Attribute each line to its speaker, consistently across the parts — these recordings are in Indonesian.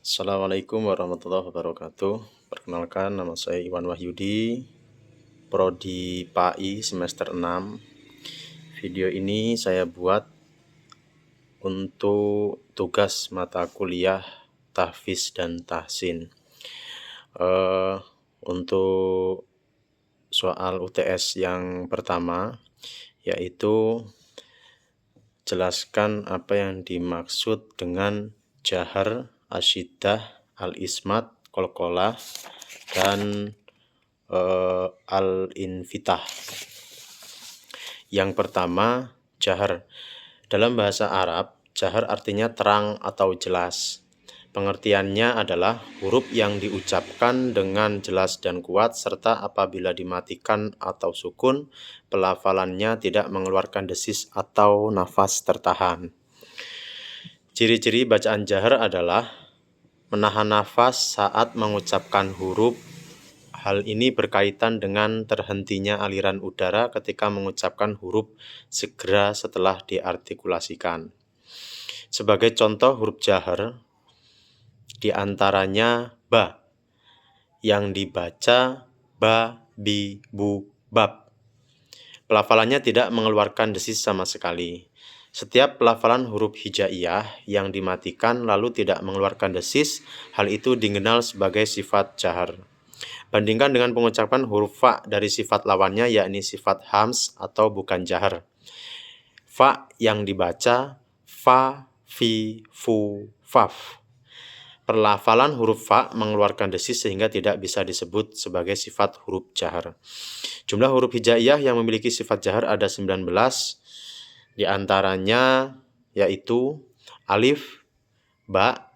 Speaker 1: Assalamualaikum warahmatullahi wabarakatuh. Perkenalkan, nama saya Iwan Wahyudi, Prodi PAI semester 6. Video ini saya buat untuk tugas mata kuliah tahfiz dan tahsin. Untuk soal UTS yang pertama, yaitu jelaskan apa yang dimaksud dengan jahar, asyiddah, al-ismat, qalqalah, dan al-infitah. Yang pertama, jahar. Dalam bahasa Arab, jahar artinya terang atau jelas. Pengertiannya adalah huruf yang diucapkan dengan jelas dan kuat, serta apabila dimatikan atau sukun, pelafalannya tidak mengeluarkan desis atau nafas tertahan. Ciri-ciri bacaan jahar adalah menahan nafas saat mengucapkan huruf. Hal ini berkaitan dengan terhentinya aliran udara ketika mengucapkan huruf segera setelah diartikulasikan. Sebagai contoh huruf jahar, di antaranya ba, yang dibaca ba, bi, bu, bab. Pelafalannya tidak mengeluarkan desis sama sekali. Setiap pelafalan huruf hijaiyah yang dimatikan lalu tidak mengeluarkan desis, hal itu dikenal sebagai sifat jahar. Bandingkan dengan pengucapan huruf fa dari sifat lawannya, yakni sifat hams atau bukan jahar. Fa yang dibaca fa, fi, fu, faf. Pelafalan huruf fa mengeluarkan desis sehingga tidak bisa disebut sebagai sifat huruf jahar. Jumlah huruf hijaiyah yang memiliki sifat jahar ada 19, di antaranya yaitu alif, ba,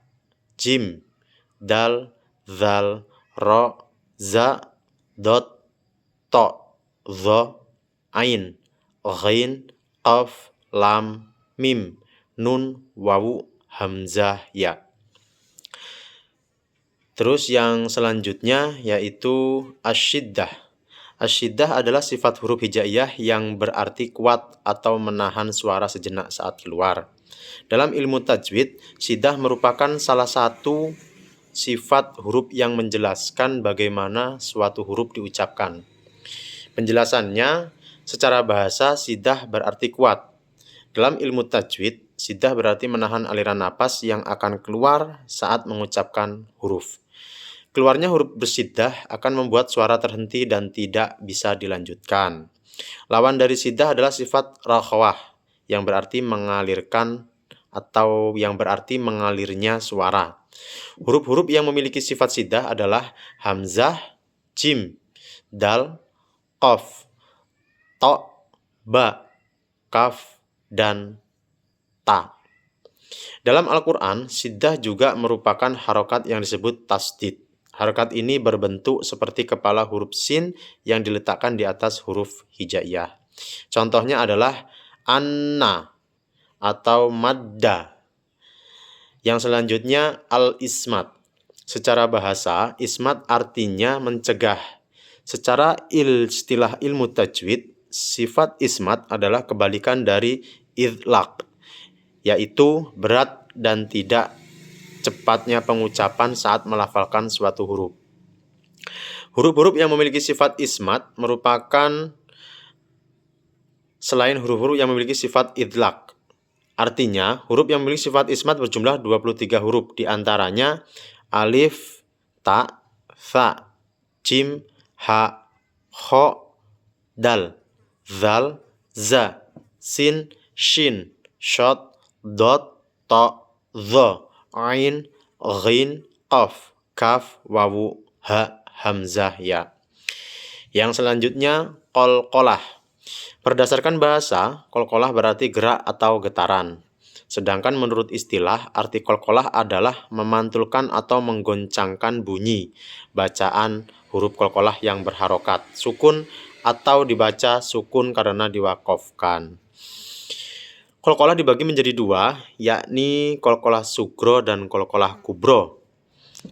Speaker 1: jim, dal, zal, ro, za, dot, to, zo, ain, ghain, qaf, lam, mim, nun, wawu, hamzah, ya. Terus yang selanjutnya yaitu asyiddah. Asyiddah adalah sifat huruf hijaiyah yang berarti kuat atau menahan suara sejenak saat keluar. Dalam ilmu tajwid, syiddah merupakan salah satu sifat huruf yang menjelaskan bagaimana suatu huruf diucapkan. Penjelasannya, secara bahasa syiddah berarti kuat. Dalam ilmu tajwid, syiddah berarti menahan aliran napas yang akan keluar saat mengucapkan huruf. Keluarnya huruf bersyiddah akan membuat suara terhenti dan tidak bisa dilanjutkan. Lawan dari syiddah adalah sifat rakhawah, yang berarti mengalirkan atau yang berarti mengalirnya suara. Huruf-huruf yang memiliki sifat syiddah adalah hamzah, jim, dal, qaf, to, ba, kaf, dan ta. Dalam Al-Quran, syiddah juga merupakan harokat yang disebut tasdid. Harokat ini berbentuk seperti kepala huruf sin yang diletakkan di atas huruf hijaiyah. Contohnya adalah anna atau madda. Yang selanjutnya al-ismat. Secara bahasa, ismat artinya mencegah. Secara istilah ilmu tajwid, sifat ismat adalah kebalikan dari idlaq, yaitu berat dan tidak cepatnya pengucapan saat melafalkan suatu huruf. Huruf-huruf yang memiliki sifat ismat merupakan selain huruf-huruf yang memiliki sifat idlaq. Artinya, huruf yang memiliki sifat ismat berjumlah 23 huruf, di antaranya alif, ta, tha, jim, ha, kho, dal, zal, za, sin, shin, shod, dot, to, zo, ain, ghin, qaf, kaf, wawu, ha, hamzah, ya. Yang selanjutnya qalqalah. Berdasarkan bahasa, qalqalah berarti gerak atau getaran. Sedangkan menurut istilah, arti qalqalah adalah memantulkan atau menggoncangkan bunyi bacaan huruf qalqalah yang berharokat sukun atau dibaca sukun karena diwaqafkan. Qalqalah dibagi menjadi dua, yakni qalqalah sugro dan qalqalah kubro.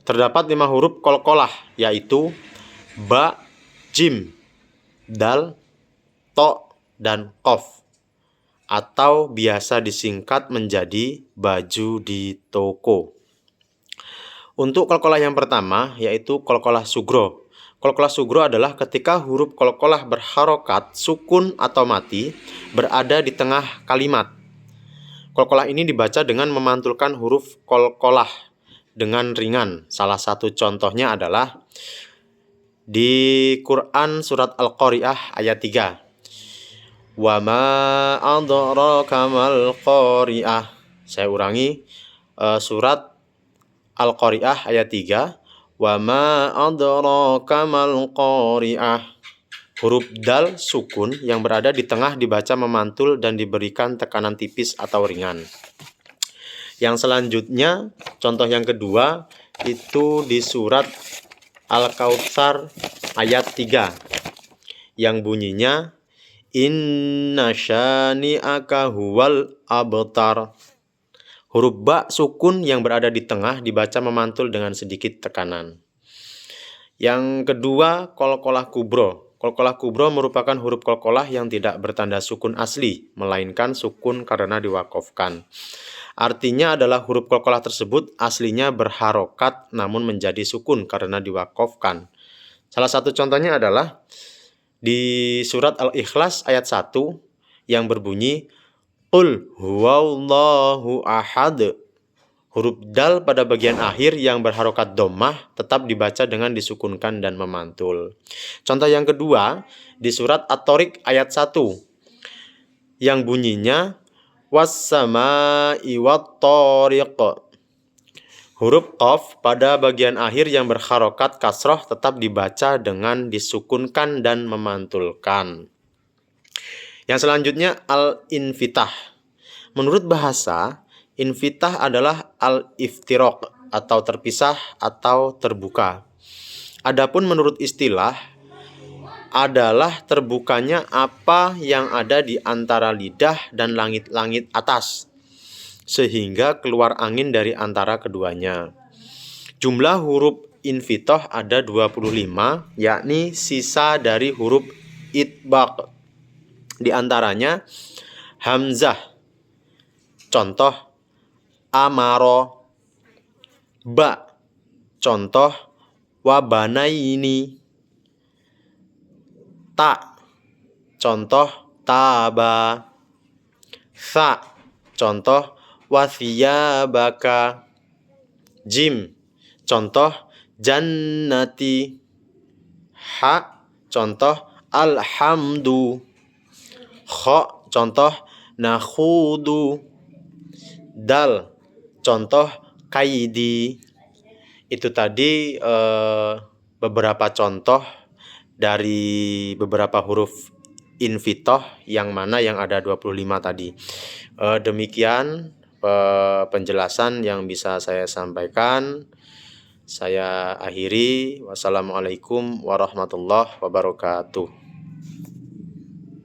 Speaker 1: Terdapat 5 huruf qalqalah, yaitu ba, jim, dal, to, dan qaf, atau biasa disingkat menjadi baju di toko. Untuk qalqalah yang pertama yaitu qalqalah sugro. Qalqalah sugro adalah ketika huruf qalqalah berharokat, sukun atau mati berada di tengah kalimat. Qalqalah ini dibaca dengan memantulkan huruf qalqalah dengan ringan. Salah satu contohnya adalah di Quran surat Al-Qari'ah ayat 3. Wa ma adraka mal qari'ah. Saya ulangi, surat Al-Qari'ah ayat 3. Wa ma adraka mal qari'ah. Huruf dal sukun yang berada di tengah dibaca memantul dan diberikan tekanan tipis atau ringan. Yang selanjutnya, contoh yang kedua itu di surat Al-Kautsar ayat 3 yang bunyinya inna syani'aka huwal abtar. Huruf ba sukun yang berada di tengah dibaca memantul dengan sedikit tekanan. Yang kedua, qalqalah kubro. Qalqalah kubro merupakan huruf qalqalah yang tidak bertanda sukun asli, melainkan sukun karena diwaqafkan. Artinya adalah huruf qalqalah tersebut aslinya berharokat namun menjadi sukun karena diwaqafkan. Salah satu contohnya adalah di surat Al-Ikhlas ayat 1 yang berbunyi Qul huwallahu ahad. Huruf dal pada bagian akhir yang berharokat dhammah tetap dibaca dengan disukunkan dan memantul. Contoh yang kedua di surat At-Thariq ayat 1 yang bunyinya was-samaa'i wat-thariq. Huruf qaf pada bagian akhir yang berharokat kasroh tetap dibaca dengan disukunkan dan memantulkan. Yang selanjutnya al-infitah. Menurut bahasa, infitah adalah al-iftiraq atau terpisah atau terbuka. Adapun menurut istilah adalah terbukanya apa yang ada di antara lidah dan langit-langit atas sehingga keluar angin dari antara keduanya. Jumlah huruf infitah ada 25, yakni sisa dari huruf itbaq. Di antaranya hamzah, contoh amaro, ba, contoh wabanaini, ta, contoh taba, sa, contoh wathiyabaka, jim, contoh jannati, ha, contoh alhamdu, kha, contoh nakhudu, dal, contoh kaidi. Itu tadi beberapa contoh dari beberapa huruf infitah yang mana yang ada 25 tadi. Demikian penjelasan yang bisa saya sampaikan. Saya akhiri. Wassalamualaikum warahmatullahi wabarakatuh.